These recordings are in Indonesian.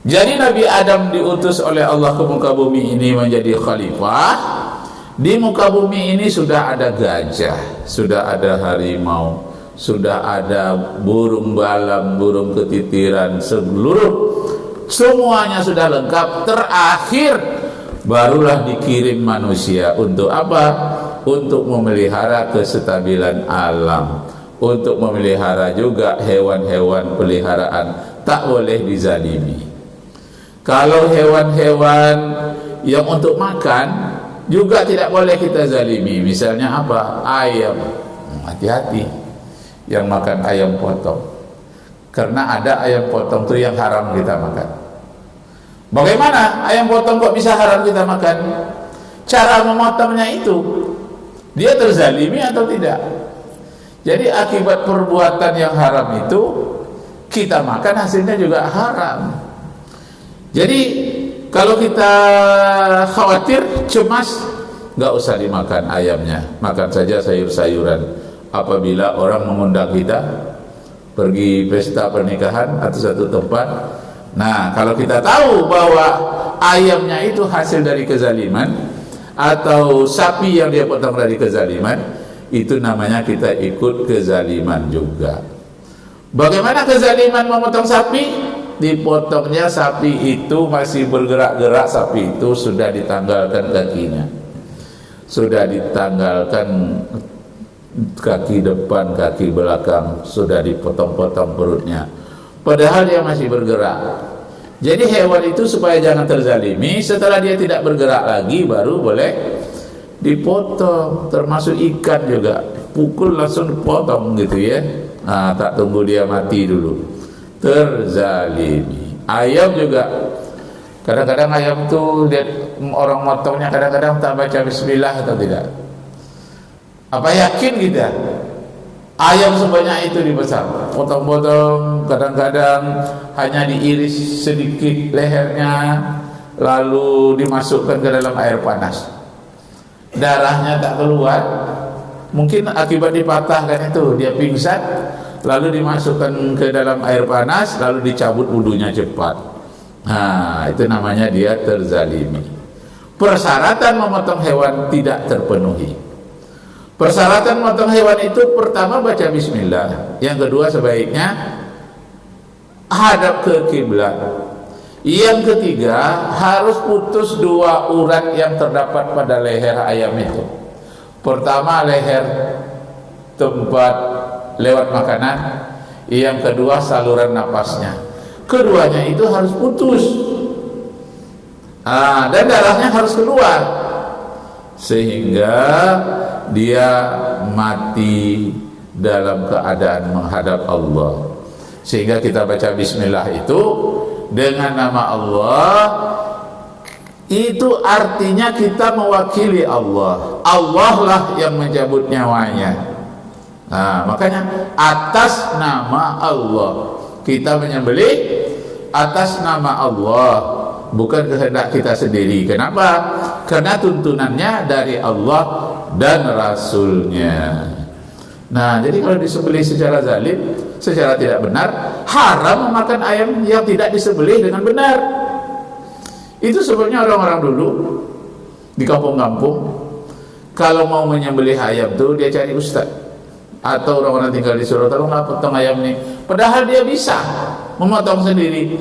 Jadi Nabi Adam diutus oleh Allah ke muka bumi ini menjadi khalifah. Di muka bumi ini sudah ada gajah, sudah ada harimau, sudah ada burung balam, burung ketitiran, semuanya sudah lengkap. Terakhir barulah dikirim manusia. Untuk apa? Untuk memelihara kestabilan alam, untuk memelihara juga hewan-hewan peliharaan. Tak boleh dizalimi. Kalau hewan-hewan yang untuk makan juga tidak boleh kita zalimi. Misalnya apa? Ayam. Hati-hati yang makan ayam potong, karena ada ayam potong itu yang haram kita makan. Bagaimana ayam potong kok bisa haram kita makan? Cara memotongnya itu, dia terzalimi atau tidak? Jadi akibat perbuatan yang haram itu kita makan, hasilnya juga haram. Jadi kalau kita khawatir, cemas, nggak usah dimakan ayamnya, makan saja sayur-sayuran. Apabila orang mengundang kita pergi pesta pernikahan atau satu tempat, nah kalau kita tahu bahwa ayamnya itu hasil dari kezaliman, atau sapi yang dia potong dari kezaliman, itu namanya kita ikut kezaliman juga. Bagaimana kezaliman memotong sapi? Dipotongnya sapi itu masih bergerak-gerak, sapi itu sudah ditanggalkan kakinya, sudah ditanggalkan kaki depan, kaki belakang, sudah dipotong-potong perutnya, padahal dia masih bergerak. Jadi hewan itu supaya jangan terzalimi, setelah dia tidak bergerak lagi baru boleh dipotong. Termasuk ikan juga, pukul langsung dipotong gitu ya. Nah, tak tunggu dia mati dulu, terzalimi. Ayam juga, kadang-kadang ayam tuh lihat orang motongnya, kadang-kadang tak baca bismillah atau tidak. Apa yakin kita ayam sebanyak itu dibesar, potong-potong, kadang-kadang hanya diiris sedikit lehernya, lalu dimasukkan ke dalam air panas, darahnya tak keluar, mungkin akibat dipatahkan itu, dia pingsan, lalu dimasukkan ke dalam air panas, lalu dicabut wudunya cepat. Nah, itu namanya dia terzalimi. Persyaratan memotong hewan tidak terpenuhi. Persyaratan memotong hewan itu, pertama baca bismillah, yang kedua sebaiknya hadap ke kiblat, yang ketiga harus putus dua urat yang terdapat pada leher ayam itu. Pertama leher tempat lewat makanan, yang kedua saluran napasnya. Keduanya itu harus putus, dan darahnya harus keluar, sehingga dia mati dalam keadaan menghadap Allah. Sehingga kita baca bismillah itu dengan nama Allah, itu artinya kita mewakili Allah. Allah lah yang mencabut nyawanya. Nah, makanya atas nama Allah kita menyembelih, atas nama Allah, bukan kehendak kita sendiri. Kenapa? Karena tuntunannya dari Allah dan Rasulnya. Nah, jadi kalau disembelih secara zalim, secara tidak benar, haram memakan ayam yang tidak disembelih dengan benar. Itu sebabnya orang-orang dulu di kampung-kampung, kalau mau menyembelih ayam tuh dia cari ustaz, atau orang-orang tinggal di Solo, tolong potong ayam nih, padahal dia bisa memotong sendiri.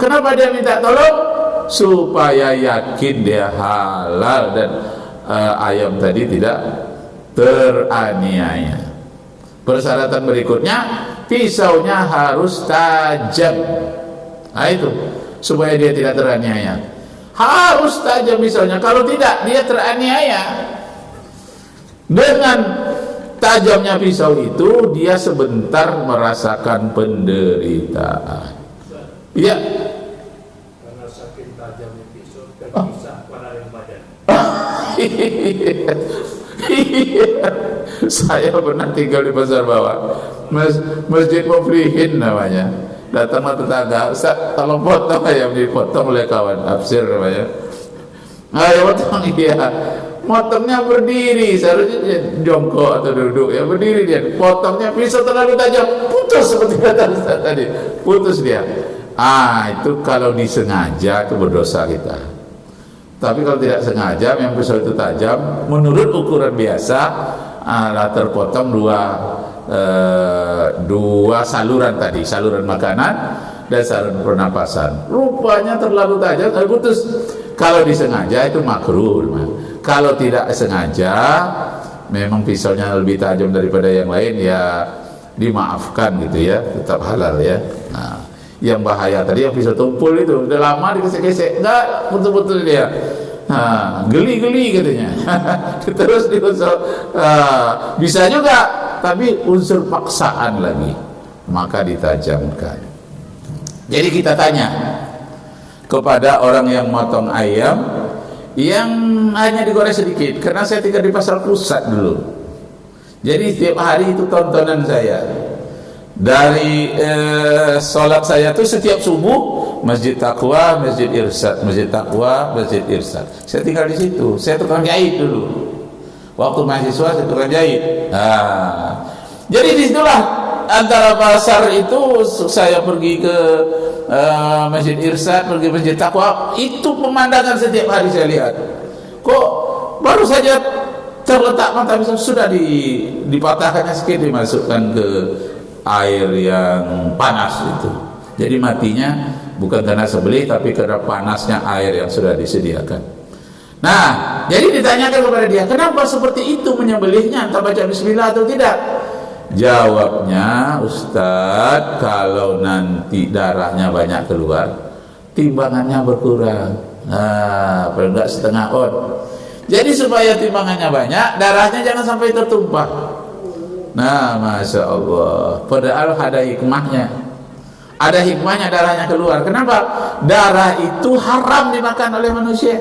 Kenapa dia minta tolong? Supaya yakin dia halal dan ayam tadi tidak teraniaya. Persyaratan berikutnya, pisaunya harus tajam. Nah itu, supaya dia tidak teraniaya, harus tajam pisaunya. Kalau tidak, dia teraniaya. Dengan tajamnya pisau itu, dia sebentar merasakan penderitaan. Iya. Karena saking tajamnya pisau terpisah pada yang badan. Saya pernah tinggal di Pasar Bawah, Masjid Muflihin namanya. Datanglah tetangga, Ustaz, tolong potong ayam, dipotong oleh kawan Absir namanya. Ayo potong, iya. Motongnya berdiri, seharusnya dia jongkok atau duduk, ya berdiri dia. Potongnya pisau terlalu tajam, putus seperti kata Ustaz tadi, putus dia. Itu kalau disengaja itu berdosa kita. Tapi kalau tidak sengaja, memang pisau itu tajam, menurut ukuran biasa, terpotong dua saluran tadi, saluran makanan dan saluran pernapasan. Rupanya terlalu tajam, putus. Kalau disengaja itu makruh. Kalau tidak sengaja, memang pisaunya lebih tajam daripada yang lain, ya dimaafkan gitu ya, tetap halal ya. Nah, yang bahaya tadi yang pisau tumpul itu, udah lama dikesek-kesek, enggak betul-betul dia. Geli-geli katanya. Terus diunsur, bisa juga, tapi unsur paksaan lagi, maka ditajamkan. Jadi kita tanya kepada orang yang motong ayam yang hanya digoreng sedikit, karena saya tinggal di pasar pusat dulu. Jadi setiap hari itu tontonan saya. Dari sholat saya tuh setiap subuh Masjid Taqwa, Masjid Irsad, Masjid Taqwa, Masjid Irsad. Saya tinggal di situ. Saya tukang jahit dulu. Waktu mahasiswa saya tukang jahit. Jadi disitulah antara pasar itu saya pergi ke Masjid Irsad, pergi Masjid Taqwa. Itu pemandangan setiap hari saya lihat. Kok baru saja terletak mata pisau sudah dipatahkannya sedikit, dimasukkan ke air yang panas itu. Jadi matinya bukan karena sebelih, tapi karena panasnya air yang sudah disediakan. Nah, jadi ditanyakan kepada dia, kenapa seperti itu menyembelihnya, entah baca bismillah atau tidak? Jawabnya, Ustadz, kalau nanti darahnya banyak keluar, timbangannya berkurang. Paling enggak setengah on. Jadi supaya timbangannya banyak, darahnya jangan sampai tertumpah. Nah, Masya Allah, padahal ada hikmahnya. Ada hikmahnya darahnya keluar. Kenapa? Darah itu haram dimakan oleh manusia.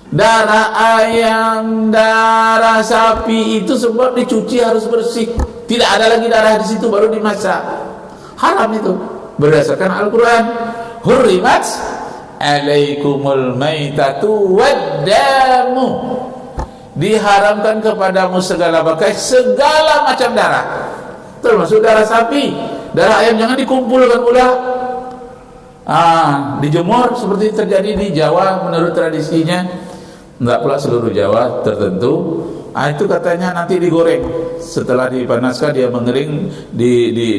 Darah ayam, darah sapi itu sebab dicuci harus bersih. Tidak ada lagi darah di situ, baru dimasak. Haram itu. Berdasarkan Al-Quran, hurrimat alaikumul maitatu waddamu, diharamkan kepadamu segala bangkai, segala macam darah, termasuk darah sapi, darah ayam. Jangan dikumpulkan pula, dijemur seperti terjadi di Jawa menurut tradisinya. Enggak pula seluruh Jawa, tertentu. Itu katanya nanti digoreng. Setelah dipanaskan dia mengering,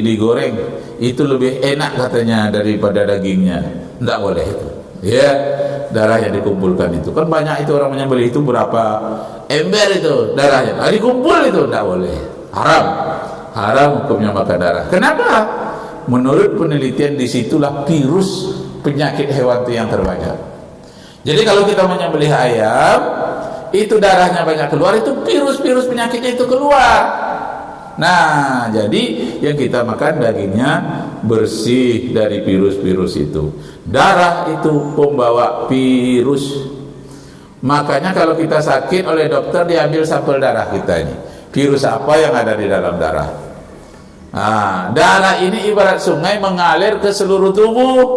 digoreng. Itu lebih enak katanya daripada dagingnya. Enggak boleh itu. Ya, darahnya dikumpulkan itu. Kan banyak itu orang menyembelih itu berapa ember itu darahnya. Dikumpul itu enggak boleh. Haram. Haram hukumnya makan darah. Kenapa? Menurut penelitian disitulah virus penyakit hewan itu yang terbanyak. Jadi kalau kita menyembelih ayam, itu darahnya banyak keluar, itu virus-virus penyakitnya itu keluar. Nah, jadi yang kita makan dagingnya bersih dari virus-virus itu. Darah itu pembawa virus. Makanya kalau kita sakit oleh dokter, diambil sampel darah kita ini. Virus apa yang ada di dalam darah? Darah ini ibarat sungai mengalir ke seluruh tubuh.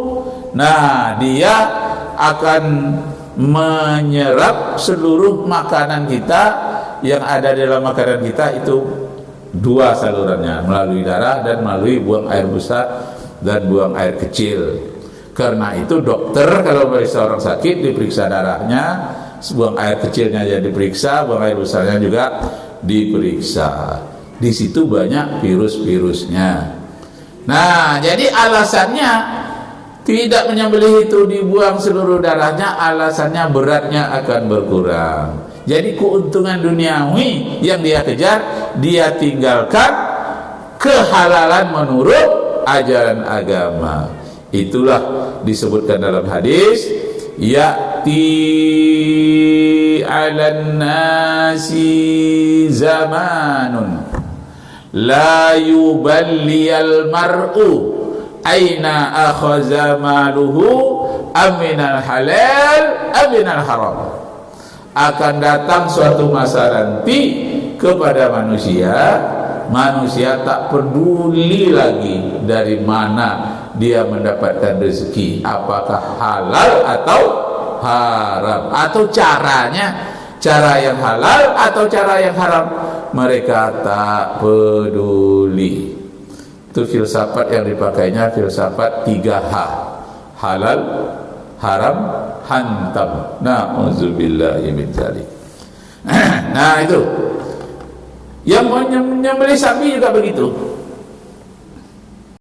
Nah, dia akan menyerap seluruh makanan kita yang ada di dalam makanan kita itu dua salurannya, melalui darah dan melalui buang air besar dan buang air kecil. Karena itu dokter kalau meriksa orang sakit diperiksa darahnya, buang air kecilnya ya diperiksa, buang air besarnya juga diperiksa. Di situ banyak virus-virusnya. Nah, jadi alasannya tidak menyembelih itu dibuang seluruh darahnya, alasannya beratnya akan berkurang. Jadi keuntungan duniawi yang dia kejar, dia tinggalkan kehalalan menurut ajaran agama. Itulah disebutkan dalam hadis, ya'ti 'alan nasi zamanun la yuballiyal mar'u aina akhaza maluhu aminal halal aminal haram. Akan datang suatu masa nanti kepada manusia tak peduli lagi dari mana dia mendapatkan rezeki, apakah halal atau haram, atau caranya, cara yang halal atau cara yang haram, mereka tak peduli. Itu filsafat yang dipakainya filsafat 3H. Halal, haram, hantam. Na'udzubillahi min dzalik. Nah itu. Yang menyembelih sapi juga begitu.